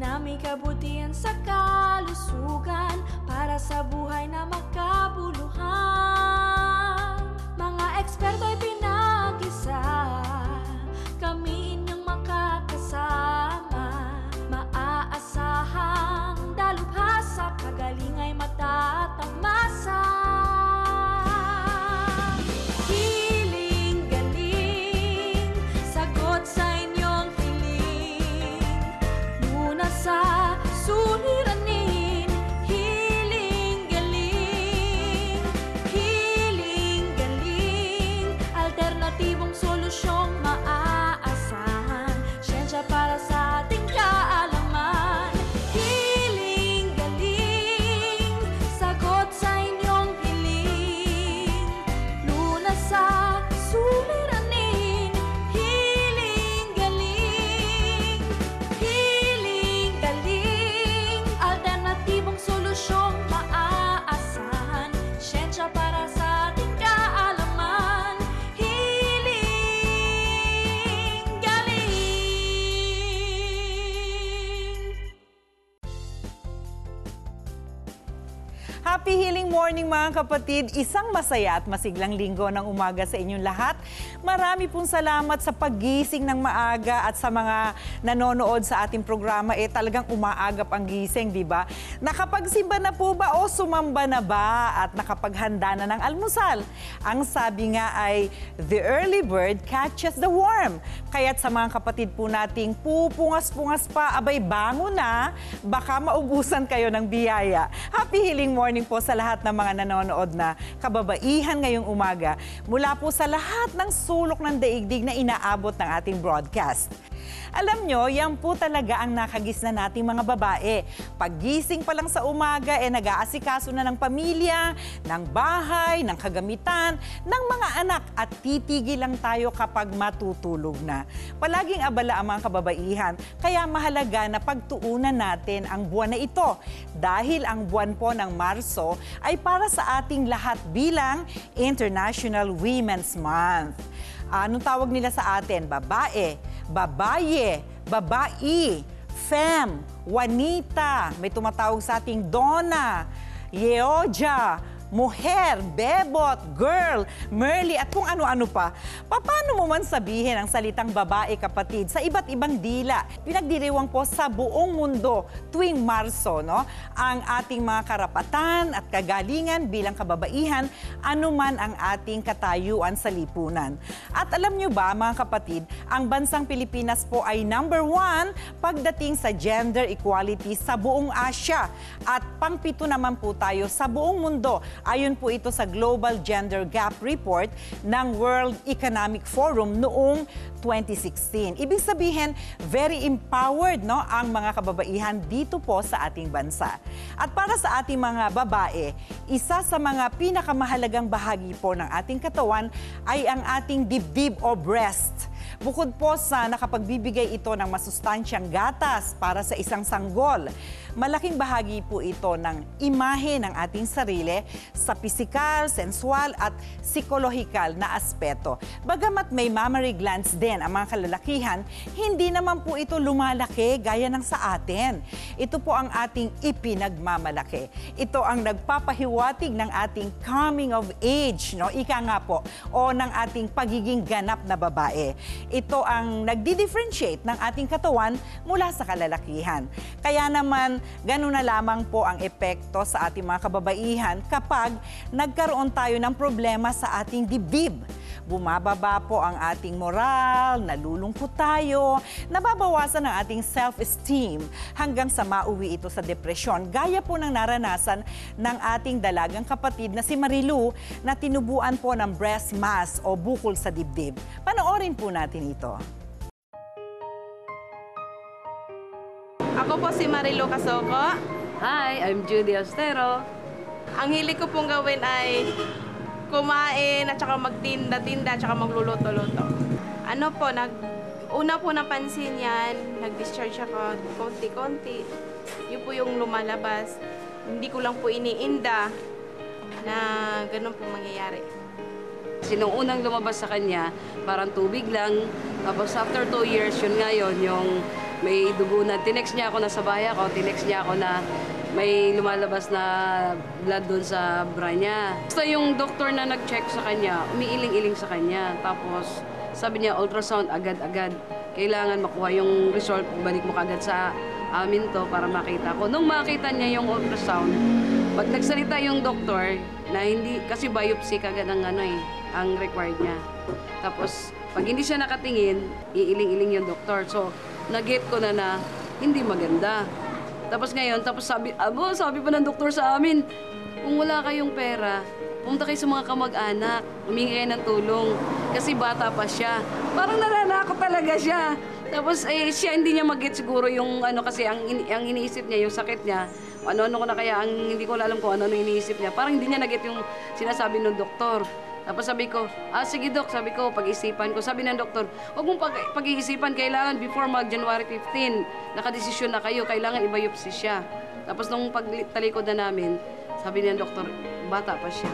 na may kabutihan sa kalusugan para sa buhay na makabuluhan. Mga eksperto ay pinag-isa, kami inyong makakasama. Maaasahang dalubhasa, kagaling ay matatamasa. Hiling-galing, sagot sa inyong hiling. Muna sa suliranin, hiling-galing. Hiling-galing, alternatibong solusyong maaasahan. Siyensya para sa ating kaalaman. Hiling-galing, sagot sa inyong hiling. Lunas sa suliranin, hiling-galing. Hiling-galing, alternatibong solusyong maaasahan. Siyensya para sa ating kaalaman. Hiling-galing. Happy Healing Morning mga kapatid! Isang masaya at masiglang linggo ng umaga sa inyong lahat. Marami pong salamat sa paggising ng maaga at sa mga nanonood sa ating programa. Talagang umaagap ang gising, di ba? Nakapagsimba na po ba o sumamba na ba? At nakapaghanda na ng almusal? Ang sabi nga ay, the early bird catches the worm. Kaya't sa mga kapatid po nating pupungas-pungas pa, abay bango na, baka maubusan kayo ng biyaya. Happy Healing Morning po sa lahat ng mga nanonood na kababaihan ngayong umaga mula po sa lahat ng sulok ng daigdig na inaabot ng ating broadcast. Alam nyo, yan po talaga ang nakagisna nating mga babae. Paggising pa lang sa umaga, nag-aasikaso na ng pamilya, ng bahay, ng kagamitan, ng mga anak at titigil lang tayo kapag matutulog na. Palaging abala ang mga kababaihan, kaya mahalaga na pagtuunan natin ang buwan na ito. Dahil ang buwan po ng Marso ay para sa ating lahat bilang International Women's Month. Anong tawag nila sa atin? Babae, babaye, babai, femme, wanita, may tumatawag sa ating dona, yeoja, muher, bebot, girl, merly, at kung ano-ano pa. Paano mo man sabihin ang salitang babae, kapatid, sa iba't ibang dila? Pinagdiriwang po sa buong mundo tuwing Marso, no? Ang ating mga karapatan at kagalingan bilang kababaihan, anuman ang ating katayuan sa lipunan. At alam nyo ba, mga kapatid, ang bansang Pilipinas po ay #1 pagdating sa gender equality sa buong Asia. At pang-7 naman po tayo sa buong mundo. Ayon po ito sa Global Gender Gap Report ng World Economic Forum noong 2016. Ibig sabihin, very empowered, no, ang mga kababaihan dito po sa ating bansa. At para sa ating mga babae, isa sa mga pinakamahalagang bahagi po ng ating katawan ay ang ating dibdib o breast. Bukod po sa nakapagbibigay ito ng masustansyang gatas para sa isang sanggol, malaking bahagi po ito ng imahe ng ating sarili sa pisikal, sensual at psikolohikal na aspeto. Bagamat may mammary glands din ang mga kalalakihan, hindi naman po ito lumalaki gaya ng sa atin. Ito po ang ating ipinagmamalaki. Ito ang nagpapahiwatig ng ating coming of age, no? Ika nga po, o ng ating pagiging ganap na babae. Ito ang nagdi-differentiate ng ating katawan mula sa kalalakihan. Kaya naman, ganun na lamang po ang epekto sa ating mga kababaihan kapag nagkaroon tayo ng problema sa ating dibdib. Bumababa po ang ating moral, nalulungkot tayo, nababawasan ang ating self-esteem hanggang sa mauwi ito sa depresyon. Gaya po ng naranasan ng ating dalagang kapatid na si Marilu na tinubuan po ng breast mass o bukol sa dibdib. Panoorin po natin ito. Ako po si Marilu Casoko. Hi, I'm Judy Austero. Ang hilig ko pong gawin ay kumain at saka magtinda-tinda at saka magluluto-luto. Ano po, una po napansin yan, nag-discharge ako konti-konti. Yun po yung lumalabas. Hindi ko lang po iniinda na ganun po mangyayari. Kasi nung unang lumabas sa kanya, parang tubig lang. Tapos after 2 years, yun nga yun, yung may dugo na. Tinext niya ako na sa bahay ako, tinext niya ako na may lumalabas na blood doon sa bra niya. Basta yung doktor na nag-check sa kanya, umiiling-iling sa kanya. Tapos sabi niya, ultrasound agad-agad. Kailangan makuha yung result, balik mo kagad sa amin to para makita ko. Nung makita niya yung ultrasound, pag nagsalita yung doktor, na hindi, kasi biopsy kagad ang ang required niya. Tapos, pag hindi siya nakatingin, iiling-iling yung doktor. So, nag-get ko na hindi maganda. Tapos ngayon, sabi pa ng doktor sa amin, kung wala kayong pera, pumunta kayo sa mga kamag-anak, humingi kayo ng tulong. Kasi bata pa siya. Parang nananakot talaga siya. Tapos siya hindi niya mag-get siguro yung kasi ang iniisip niya, yung sakit niya. Ano-ano ko na kaya, hindi ko alam kung ano-ano iniisip niya. Parang hindi niya na-get yung sinasabi ng doktor. Tapos sabi ko, sige Dok, sabi ko, pag-isipan ko. Sabi ng doktor, huwag mong pag-iisipan, kailangan before mag-January 15, nakadesisyon na kayo, kailangan i-biopsy siya. Tapos nung pagtalikod na namin, sabi ng doktor, bata pa siya.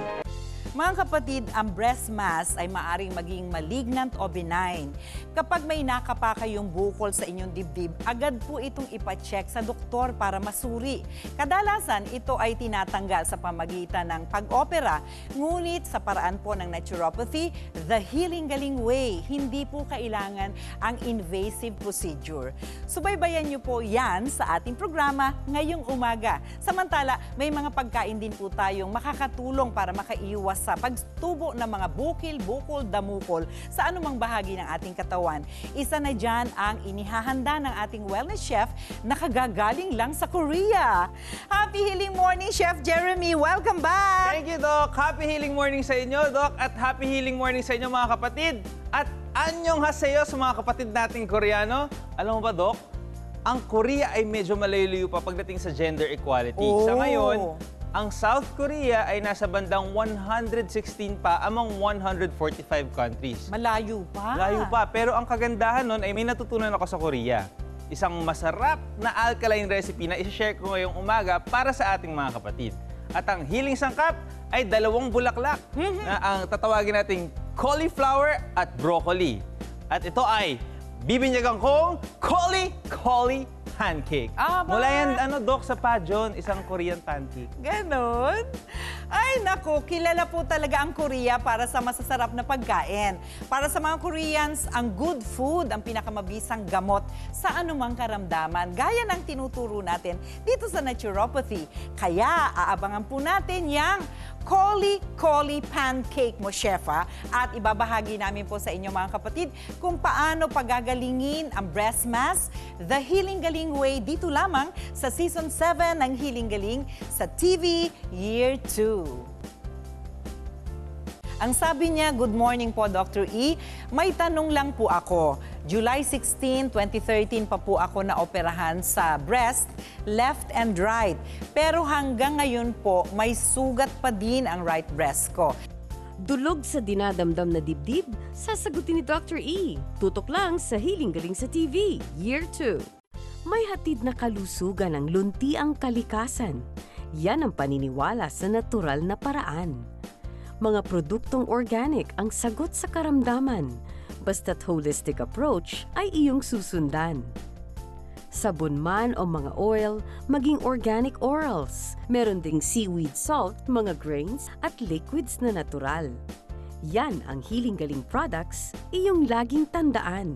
Mga kapatid, ang breast mass ay maaring maging malignant o benign. Kapag may nakapa kayong bukol sa inyong dibdib, agad po itong ipacheck sa doktor para masuri. Kadalasan, ito ay tinatanggal sa pamagitan ng pag-opera. Ngunit sa paraan po ng naturopathy, the healing galing way, hindi po kailangan ang invasive procedure. Subaybayan niyo po yan sa ating programa ngayong umaga. Samantala, may mga pagkain din po tayong makakatulong para makaiwas sa pagtubo ng mga bukil, bukol, damukol sa anumang bahagi ng ating katawan. Isa na dyan ang inihahanda ng ating wellness chef na kagagaling lang sa Korea. Happy Healing Morning, Chef Jeremy! Welcome back! Thank you, Doc. Happy healing morning sa inyo, Doc. At happy healing morning sa inyo, mga kapatid. At anyong haseyo sa mga kapatid nating Koreano. Alam mo ba, Doc? Ang Korea ay medyo malayo pa pagdating sa gender equality. Sa ngayon, ang South Korea ay nasa bandang 116 pa among 145 countries. Malayo pa. Malayo pa. Pero ang kagandahan nun ay may natutunan ako sa Korea. Isang masarap na alkaline recipe na i-share ko ngayong umaga para sa ating mga kapatid. At ang healing sangkap ay 2 bulaklak na ang tatawagin nating cauliflower at broccoli. At ito ay bibinyagan kong cauli pancake. Mula yan, Doc, sa Pajon, isang Korean pancake. Ganon? Ay, naku, kilala po talaga ang Korea para sa masasarap na pagkain. Para sa mga Koreans, ang good food ang pinakamabisang gamot sa anumang karamdaman, gaya ng tinuturo natin dito sa naturopathy. Kaya, aabangan po natin yang cauli pancake mo, chef, at ibabahagi namin po sa inyo, mga kapatid, kung paano pagagalingin ang breast mass, the healing galing way, dito lamang sa Season 7 ng Healing Galing sa TV Year 2. Ang sabi niya, good morning po, Dr. E. May tanong lang po ako. July 16, 2013 pa po ako naoperahan sa breast, left and right. Pero hanggang ngayon po, may sugat pa din ang right breast ko. Dulog sa dinadamdam na dibdib? Sasagutin ni Dr. E. Tutok lang sa Healing Galing sa TV, Year 2. May hatid na kalusugan ang luntiang kalikasan. Yan ang paniniwala sa natural na paraan. Mga produktong organic ang sagot sa karamdaman, basta't holistic approach ay iyong susundan. Sabon man o mga oil, maging organic orals. Meron ding seaweed salt, mga grains at liquids na natural. Yan ang Healing Galing products, iyong laging tandaan.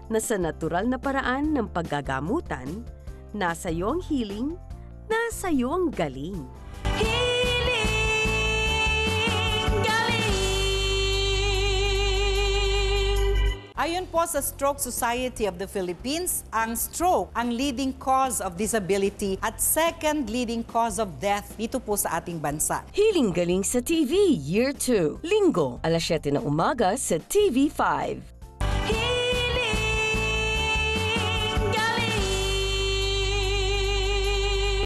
Na sa natural na paraan ng paggagamutan, nasa iyo ang healing, nasa iyo ang galing. Ayon po sa Stroke Society of the Philippines, ang stroke ang leading cause of disability at second leading cause of death dito po sa ating bansa. Healing Galing sa TV, Year 2. Linggo, alas 7 ng umaga sa TV5.